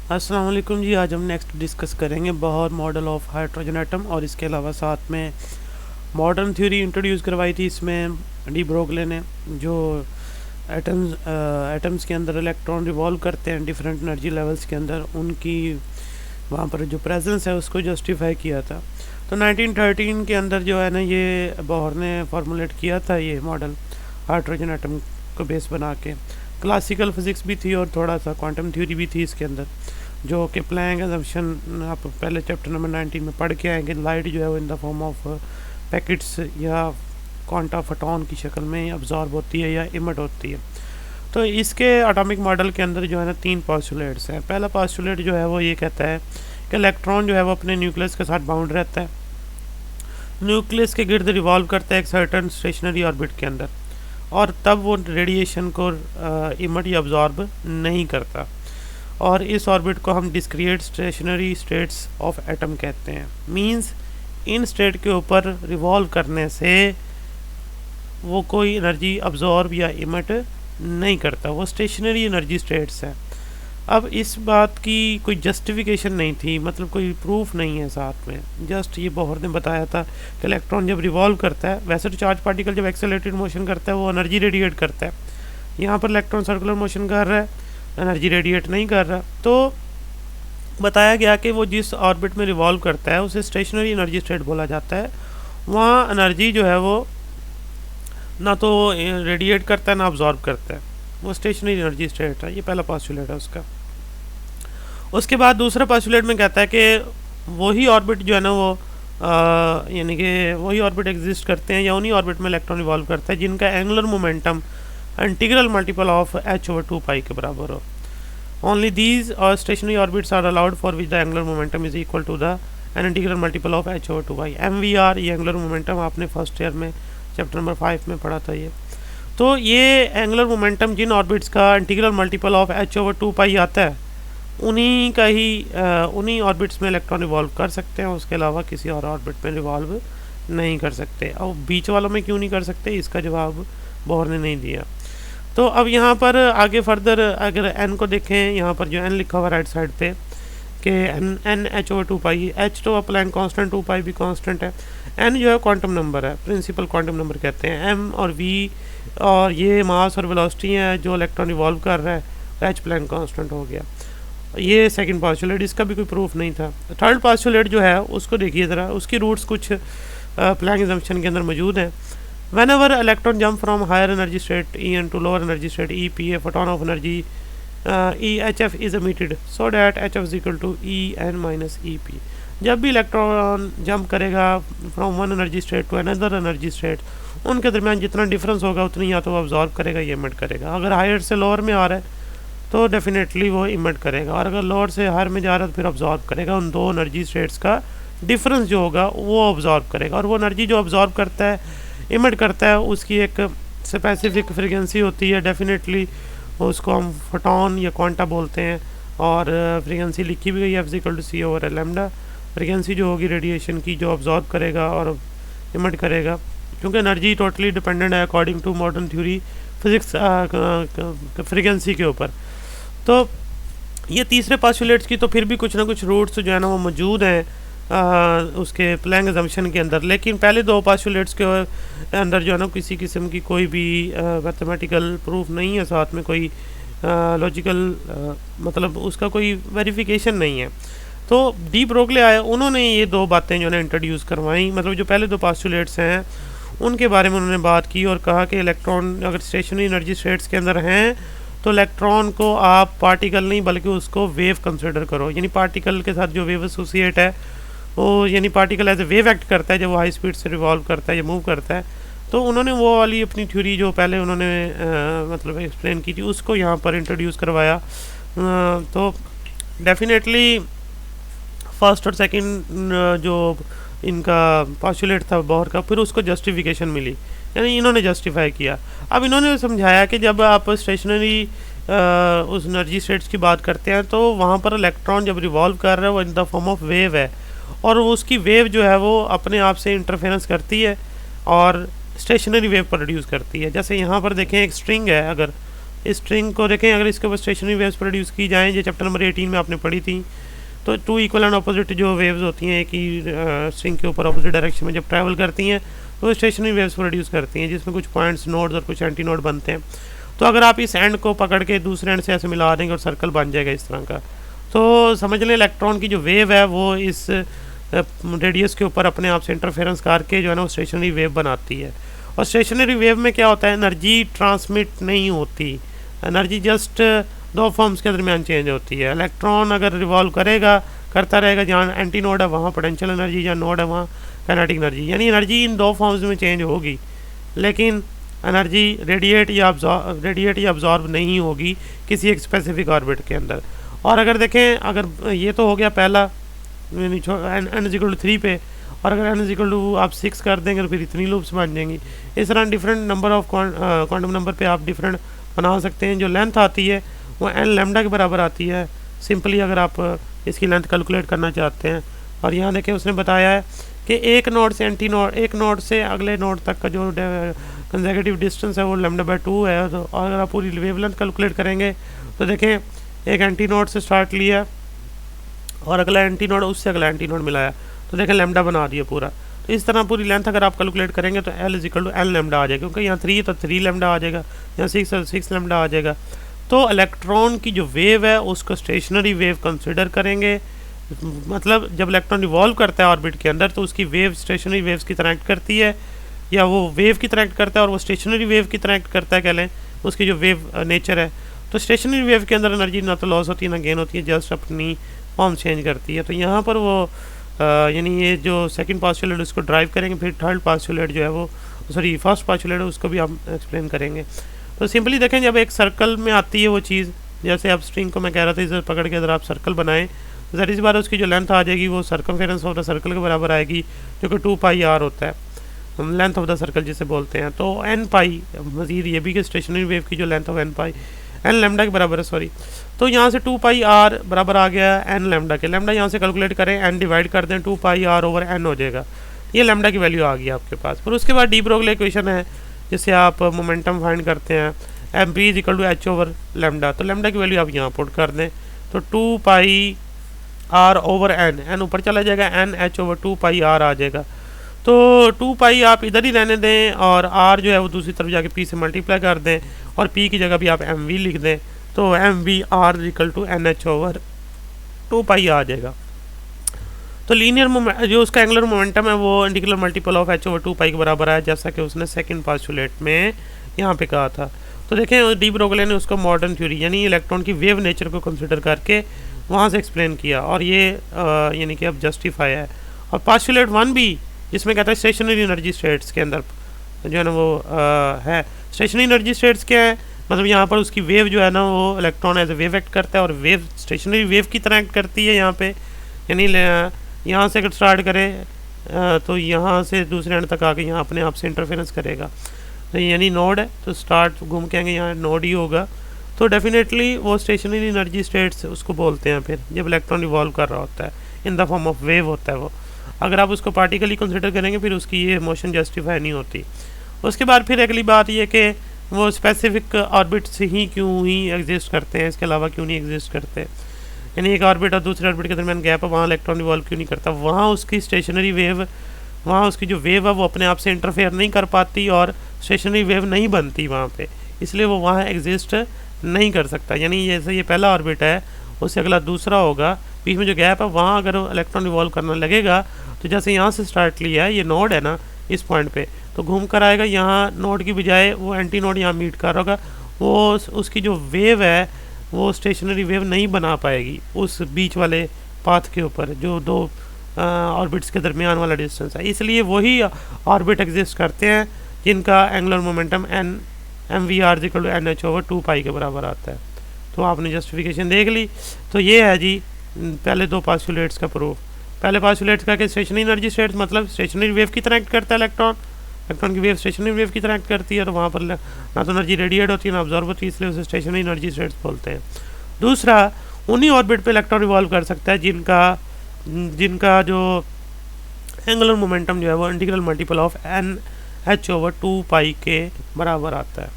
अस्सलाम वालेकुम जी। आज हम नेक्स्ट डिस्कस करेंगे Bohr model of hydrogen atom और इसके अलावा साथ में मॉडर्न थ्योरी इंट्रोड्यूस करवाई थी इसमें डी ब्रोगले ने, जो एटम्स के अंदर इलेक्ट्रॉन रिवॉल्व करते हैं डिफरेंट एनर्जी लेवल्स के अंदर, उनकी वहाँ पर जो प्रेजेंस है उसको जस्टिफाई किया था। तो 1913 के अंदर जो है ना, ये बोहर ने फॉर्मुलेट किया था ये मॉडल हाइड्रोजन एटम को बेस बना के। क्लासिकल फिज़िक्स भी थी और थोड़ा सा क्वांटम थ्योरी भी थी इसके अंदर, जो कि प्लैंक असम्पशन आप पहले चैप्टर नंबर 19 में पढ़ के आएंगे। लाइट जो है वो in the form of packets या क्वांटा फोटॉन की शक्ल में अब्जॉर्ब होती है या इमिट होती है। तो इसके एटॉमिक मॉडल के अंदर जो है ना 3 पॉस्टुलेट्स हैं। पहला पॉस्टुलेट जो है वो ये कहता है कि इलेक्ट्रॉन जो है वो अपने न्यूक्लियस के साथ बाउंड रहता है, न्यूक्लियस के गिर्द रिवॉल्व करता है एक सर्टन स्टेशनरी ऑर्बिट के अंदर, और तब वो रेडिएशन को इमिट या अब्जॉर्ब नहीं करता। और इस ऑर्बिट को हम discrete stationery states of atom कहते हैं। मींस इन स्टेट के ऊपर रिवॉल्व करने से वो कोई एनर्जी अब्जॉर्ब या इमिट नहीं करता, वो स्टेशनरी एनर्जी स्टेट्स हैं। अब इस बात की कोई जस्टिफिकेशन नहीं थी, मतलब कोई प्रूफ नहीं है साथ में, जस्ट ये बोहर ने बताया था कि इलेक्ट्रॉन जब रिवॉल्व करता है, वैसे तो चार्ज पार्टिकल जब एक्सेलरेटेड मोशन करता है वो एनर्जी रेडिएट करता है, यहाँ पर इलेक्ट्रॉन सर्कुलर मोशन कर रहा है, एनर्जी रेडिएट नहीं कर रहा। तो बताया गया कि वो जिस ऑर्बिट में रिवॉल्व करता है उसे स्टेशनरी एनर्जी स्टेट बोला जाता है। वहाँ एनर्जी जो है वो ना तो रेडिएट करता है ना अब्जॉर्ब करता है, वो स्टेशनरी एनर्जी स्टेट है। ये पहला पॉस्टुलेट है उसका। उसके बाद दूसरा पॉस्टुलेट में कहता है कि वही ऑर्बिट जो है ना वो यानी कि वही ऑर्बिट एग्जिस्ट करते हैं या उन्हीं ऑर्बिट में इलेक्ट्रॉन रिवॉल्व करता है जिनका angular momentum integral multiple of h/2π के बराबर हो। ओनली दीज और stationary orbits are allowed for which the angular momentum is equal to the an integral multiple of h/2π। MVR ये एंगुलर मोमेंटम आपने first year में chapter number 5 में पढ़ा था ये। तो ये एंगुलर मोमेंटम जिन ऑर्बिट्स का इंटीग्रल मल्टीपल ऑफ h/2π आता है उन्हीं ऑर्बिट्स में इलेक्ट्रॉन रिवॉल्व कर सकते हैं, उसके अलावा किसी और ऑर्बिट में रिवॉल्व नहीं कर सकते। और बीच वालों में क्यों नहीं कर सकते, इसका जवाब बोहर ने नहीं दिया। तो अब यहाँ पर आगे फर्दर अगर n को देखें, यहाँ पर जो n लिखा हुआ राइट साइड पे कि n h/2π, h तो प्लैंक कांस्टेंट, 2π भी कांस्टेंट है, n जो है क्वांटम नंबर है, प्रिंसिपल क्वांटम नंबर कहते हैं। m और v और ये मास और वेलोसिटी है जो इलेक्ट्रॉन रिवॉल्व कर रहा है, h प्लैंक कांस्टेंट हो गया। ये सेकंड पॉस्टुलेट, इसका भी कोई प्रूफ नहीं था। थर्ड पॉस्टुलेट जो है उसको देखिए ज़रा, उसकी रूट्स कुछ प्लैंक असम्पशन के अंदर मौजूद हैं। Whenever electron jump from higher energy state En to lower energy state EP, a photon of energy EHF is emitted so that HF is equal to En minus EP। जब भी electron jump करेगा from one energy state to another energy state, उनके दरमियान जितना difference होगा उतनी या तो वो अब्जॉर्ब करेगा या इमिट करेगा। अगर हायर से लोअर में आ रहा है तो डेफिनेटली वो इमिट करेगा, और अगर लोअर से हायर में जा रहा है तो फिर अब्जॉर्ब करेगा। उन दो एनर्जी स्टेट्स का डिफरेंस जो होगा वो अब्जॉर्ब करेगा, और वो एनर्जी जो अब्जॉर्ब करता है, इमिट करता है, उसकी एक स्पेसिफिक फ्रीक्वेंसी होती है। डेफिनेटली उसको हम फोटॉन या क्वांटा बोलते हैं, और फ्रीक्वेंसी लिखी भी गई है F=c/λ। फ्रीक्वेंसी जो होगी रेडिएशन की, जो अब्जॉर्ब करेगा और इमिट करेगा, क्योंकि एनर्जी टोटली डिपेंडेंट है according to modern theory physics frequency के ऊपर। तो ये तीसरे पॉस्टुलेट्स की तो फिर भी कुछ ना कुछ रूट्स जो है ना वो मौजूद हैं उसके प्लैंक असम्पशन के अंदर, लेकिन पहले दो पॉस्टुलेट्स के अंदर जो है ना किसी किस्म की कोई भी मैथमेटिकल प्रूफ नहीं है, साथ में कोई लॉजिकल मतलब उसका कोई वेरिफिकेशन नहीं है। तो डी ब्रोगले आए, उन्होंने ये दो बातें जो है इंट्रोड्यूस करवाई, मतलब जो पहले दो पॉस्टुलेट्स हैं उनके बारे में उन्होंने बात की और कहा कि इलेक्ट्रॉन अगर स्टेशनरी एनर्जी स्टेट्स के अंदर हैं तो इलेक्ट्रॉन को आप पार्टिकल नहीं बल्कि उसको वेव कंसिडर करो। यानी पार्टिकल के साथ जो वेव एसोसिएट है वो, यानी particle as a wave act करता है जब वो हाई स्पीड से रिवॉल्व करता है या मूव करता है। तो उन्होंने वो वाली अपनी थ्योरी जो पहले उन्होंने मतलब एक्सप्लेन की थी उसको यहाँ पर इंट्रोड्यूस करवाया। तो डेफिनेटली फर्स्ट और सेकंड जो इनका पॉस्टुलेट था बोहर का, फिर उसको जस्टिफिकेशन मिली, यानी इन्होंने जस्टिफाई किया। अब इन्होंने समझाया कि जब आप स्टेशनरी उस एनर्जी स्टेट्स की बात करते हैं तो वहाँ पर इलेक्ट्रॉन जब रिवॉल्व कर रहा है वो in the form of wave है, और उसकी वेव जो है वो अपने आप से इंटरफेरेंस करती है और स्टेशनरी वेव प्रोड्यूस करती है। जैसे यहाँ पर देखें एक स्ट्रिंग है, अगर इस स्ट्रिंग को देखें, अगर इसके ऊपर स्टेशनरी वेव्स प्रोड्यूस की जाएँ, जो चैप्टर नंबर 18 में आपने पढ़ी थी, तो टू इक्वल एंड अपोजिट जो वेव्स होती हैं एक ही स्ट्रिंग के ऊपर अपोजिट डायरेक्शन में जब ट्रैवल करती हैं तो वो स्टेशनरी वेव्स प्रोड्यूस करती हैं, जिसमें कुछ पॉइंट्स नोड्स और कुछ एंटी नोड बनते हैं। तो अगर आप इस एंड को पकड़ के दूसरे एंड से ऐसे मिला देंगे और सर्कल बन जाएगा इस तरह का, तो समझ लें इलेक्ट्रॉन की जो वेव है वो इस रेडियस के ऊपर अपने आप से इंटरफेरेंस करके जो है ना वो स्टेशनरी वेव बनाती है। और स्टेशनरी वेव में क्या होता है, एनर्जी ट्रांसमिट नहीं होती, एनर्जी जस्ट दो फॉर्म्स के दरमियान चेंज होती है। इलेक्ट्रॉन अगर रिवॉल्व करेगा, करता रहेगा, जहाँ एंटी नोड है वहाँ पोटेंशियल एनर्जी, जहाँ नोड है वहाँ काइनेटिक एनर्जी, यानी एनर्जी इन दो फॉर्म्स में चेंज होगी, लेकिन एनर्जी रेडिएट या अब्जॉर्ब नहीं होगी किसी एक स्पेसिफिक ऑर्बिट के अंदर। और अगर देखें, अगर ये तो हो गया पहला n इक्वल टू 3 पे, और अगर n इक्वल टू आप 6 कर देंगे तो फिर इतनी लूप्स बन जाएंगी। इस तरह different number of quantum number पे आप डिफरेंट बना सकते हैं। जो लेंथ आती है वो n लैम्डा के बराबर आती है सिंपली, अगर आप इसकी लेंथ कैलकुलेट करना चाहते हैं। और यहाँ देखें उसने बताया है कि एक नोड से एक नोड से अगले नोड तक का जो कंसेक्यूटिव डिस्टेंस है वो λ/2 है। तो अगर आप पूरी वेवलेंथ कैलकुलेट करेंगे तो देखें एक एंटी नोड से स्टार्ट लिया और अगला एंटी नोड उससे अगला एंटी नोड मिलाया, तो देखें लैम्डा बना दिया पूरा। तो इस तरह पूरी लेंथ अगर आप कैलकुलेट करेंगे तो L equal to N lambda आ जाएगा, क्योंकि यहाँ 3 तो 3 लैम्डा आ जाएगा, यहाँ 6 तो 6 लैम्डा आ जाएगा। तो इलेक्ट्रॉन की जो वेव है उसको स्टेशनरी वेव कंसिडर करेंगे, मतलब जब इलेक्ट्रॉन रिवॉल्व करता है ऑर्बिट के अंदर तो उसकी वेव स्टेशनरी वेव्स की तरह एक्ट करती है, या वो वेव की तरह एक्ट करता है और वो स्टेशनरी वेव की तरह एक्ट करता है, कह लें उसकी जो वेव नेचर है। तो स्टेशनरी वेव के अंदर एनर्जी ना तो लॉस होती है ना गेन होती है, जस्ट अपनी फॉर्म चेंज करती है। तो यहाँ पर वो यानी ये जो सेकंड पास्टुलेट उसको ड्राइव करेंगे, फिर थर्ड पास्टुलेट जो है वो फर्स्ट पास्टुलेट है उसको भी हम एक्सप्लेन करेंगे। तो सिंपली देखें, जब एक सर्कल में आती है वो चीज़, जैसे अब स्ट्रिंग को मैं कह रहा था इसे पकड़ के अगर आप सर्कल बनाएं तो ज़ाहिर सी बात है उसकी जो लेंथ आ जाएगी वो सर्कमफेरेंस ऑफ द सर्कल के बराबर आएगी, जो कि 2πr होता है, लेंथ ऑफ द सर्कल जिसे बोलते हैं। तो n पाई, मज़ीद ये भी कि स्टेशनरी वेव की जो लेंथ ऑफ n लैम्डा के बराबर है, सॉरी। तो यहाँ से 2πr बराबर आ गया n लैम्डा के, लैम्डा यहाँ से कैलकुलेट करें, n डिवाइड कर दें 2πr ओवर n हो जाएगा, ये लैम्डा की वैल्यू आ गई आपके पास। फिर उसके बाद डी ब्रोगली इक्वेशन है जिससे आप मोमेंटम फाइंड करते हैं, mv is equal to h over lambda. तो लैम्डा की वैल्यू आप यहाँ पुट कर दें, तो 2πr ओवर n ऊपर चला जाएगा, n h ओवर 2πr आ जाएगा। तो 2π आप इधर ही रहने दें और r जो है वो दूसरी तरफ जाके p से मल्टीप्लाई कर दें और p की जगह भी आप mv लिख दें, तो mv r equal to nh over 2π आ जाएगा। तो लीनियर जो उसका एंगुलर मोमेंटम है वो integral multiple of h over 2π के बराबर है, जैसा कि उसने सेकंड पास्टुलेट में यहाँ पे कहा था। तो देखें डी ब्रोगली ने उसको मॉडर्न थ्योरी यानी इलेक्ट्रॉन की वेव नेचर को कंसिडर करके वहाँ से एक्सप्लेन किया, और ये यानी कि अब जस्टिफाई है। और पास्टुलेट 1 भी जिसमें कहता है स्टेशनरी एनर्जी स्टेट्स के अंदर जो है ना वो है, स्टेशनरी एनर्जी स्टेट्स क्या है, मतलब यहाँ पर उसकी वेव जो है ना वो electron as a wave act करता है और वेव स्टेशनरी वेव की तरह एक्ट करती है यहाँ पे, यानी यहाँ से अगर स्टार्ट करें तो यहाँ से दूसरे एंड तक आके यहाँ अपने आप से इंटरफेरेंस करेगा। तो यानी नोड है तो स्टार्ट घूम के आएंगे यहाँ नोड ही होगा, तो डेफिनेटली वो स्टेशनरी एनर्जी स्टेट्स उसको बोलते हैं। फिर जब इलेक्ट्रॉन रिवॉल्व कर रहा होता है in the form of wave होता है वो, अगर आप उसको पार्टिकली कंसिडर करेंगे फिर उसकी ये मोशन जस्टिफाई नहीं होती। उसके बाद फिर अगली बात ये कि वो स्पेसिफिक ऑर्बिट्स ही क्यों ही एग्जिस्ट करते हैं, इसके अलावा क्यों नहीं एग्जिस्ट करते, यानी एक ऑर्बिट और दूसरे ऑर्बिट के दरमियान गैप है, वहाँ इलेक्ट्रॉन रिवॉल्व क्यों नहीं करता, वहाँ उसकी स्टेशनरी वेव, वहाँ उसकी जो वेव है वो अपने आप से इंटरफेयर नहीं कर पाती और स्टेशनरी वेव नहीं बनती वहाँ पे, इसलिए वो वहाँ एग्जिस्ट नहीं कर सकता। यानी जैसे ये पहला ऑर्बिट है उससे अगला दूसरा होगा, बीच में जो गैप है वहाँ अगर इलेक्ट्रॉन रिवॉल्व करने लगेगा तो जैसे यहाँ से स्टार्ट लिया है, ये नोड है ना इस पॉइंट पे, तो घूम कर आएगा यहाँ नोड की बजाय वो एंटी नोड यहाँ मीट कर होगा, वो उसकी जो वेव है वो स्टेशनरी वेव नहीं बना पाएगी उस बीच वाले पाथ के ऊपर जो दो ऑर्बिट्स के दरमियान वाला डिस्टेंस है। इसलिए वही ऑर्बिट एग्जिस्ट करते हैं जिनका angular momentum mvr equal to nh over 2π के बराबर आता है। तो आपने जस्टिफिकेशन देख ली। तो ये है जी पहले दो पास्टुलेट्स का प्रूफ। पहले पास्टुलेट्स का कि स्टेशनरी एनर्जी स्टेट्स मतलब स्टेशनरी वेव की तरह एक्ट करता है इलेक्ट्रॉन की वेव स्टेशनरी वेव की तरह एक्ट करती है, तो वहाँ पर ना तो एनर्जी रेडिएट होती है ना ऑब्जॉर्ब होती है, इसलिए उसे स्टेशनरी एनर्जी स्टेट्स बोलते हैं। दूसरा, उन्हीं ऑर्बिट पे इलेक्ट्रॉन रिवॉल्व कर सकता है जिनका जो एंगुलर मोमेंटम जो है वो integral multiple of nh over 2π के बराबर आता है।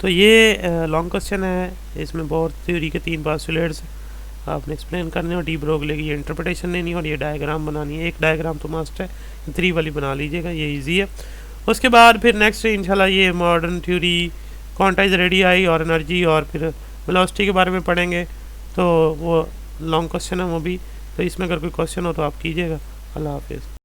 तो ये लॉन्ग क्वेश्चन है, इसमें बोर थ्योरी के 3 पोस्टुलेट्स आपने एक्सप्लेन करने और डी ब्रोगली की ये इंटरप्रिटेशन लेनी और ये डायग्राम बनानी है। एक डायग्राम तो मस्ट है, 3 वाली बना लीजिएगा, ये इजी है। उसके बाद फिर नेक्स्ट इंशाल्लाह ये मॉडर्न थ्योरी, क्वांटाइज रेडियाई और एनर्जी और फिर वेलोसिटी के बारे में पढ़ेंगे। तो वो लॉन्ग क्वेश्चन है वो भी, तो इसमें अगर कोई क्वेश्चन हो तो आप कीजिएगा। अल्लाह हाफिज़।